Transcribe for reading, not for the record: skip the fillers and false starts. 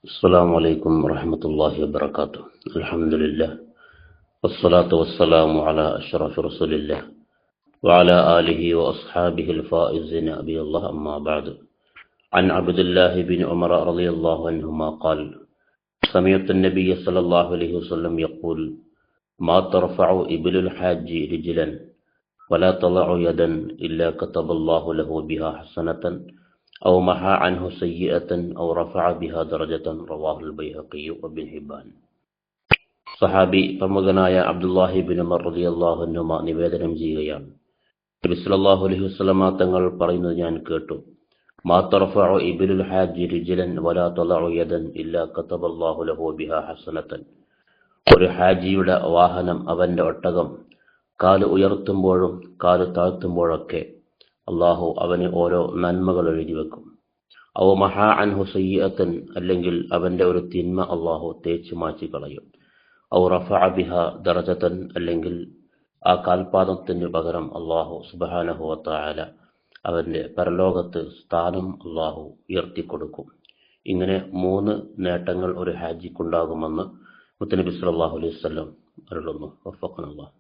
السلام عليكم ورحمة الله وبركاته. الحمد لله والصلاة والسلام على أشرف رسول الله وعلى آله وأصحابه الفائزين أبي الله أما بعد. عن عبد الله بن عمر رضي الله عنهما قال: سمعت النبي صلى الله عليه وسلم يقول: ما ترفع إبل الحاج رجلا ولا تضع يدا إلا كتب الله له بها حسنة أو محى عنه سيئة أو رفع بها درجة. رواه البيهقي وابن حبان. സഹാബി പ്രമുഖനായ അബ്ദുല്ലാഹി ബിൻ ഉമർ റളിയല്ലാഹു അൻഹുമ നിവേദനം ചെയ്യുകയാണ്, നബി സല്ലല്ലാഹു അലൈഹി വസല്ലമ തങ്ങൾ പറയുന്നത് ഞാൻ കേട്ടു: മാ തർഫഉ ഇബ്ലുൽ ഹാജി റിജ്ലൻ വലാ തളഉ യദൻ ഇല്ലാ കതബല്ലാഹു ലഹു ബിഹാ ഹസനതൻ. ഒരു ഹാജിയുടെ വാഹനം, അവന്റെ ഒട്ടകം, കാല് ഉയർത്തുമ്പോഴും കാല് താഴ്ത്തുമ്പോഴൊക്കെ അള്ളാഹു അവന് ഓരോ നന്മകൾ എഴുതിവെക്കും. ഔ മഹാ അൻഹു സയ്യിഅത്തൻ, അല്ലെങ്കിൽ അവന്റെ ഒരു തിന്മ അള്ളാഹു തേച്ചു മാറ്റി കളയും. ഔ റഫഅ ബിഹാ ദറജതൻ, അല്ലെങ്കിൽ ആ കാൽപാദത്തിന് പകരം അള്ളാഹു സുബ്ഹാനഹു വ തആല അവന്റെ പരലോകത്ത് സ്ഥാനം അള്ളാഹു ഉയർത്തിക്കൊടുക്കും. ഇങ്ങനെ 3 നേട്ടങ്ങൾ ഒരു ഹാജിക്കുണ്ടാകുമെന്ന് മുത്തനബി സല്ലല്ലാഹു അലൈഹി വസല്ലം അരുളുന്നു. വഫഖനല്ലാഹ്.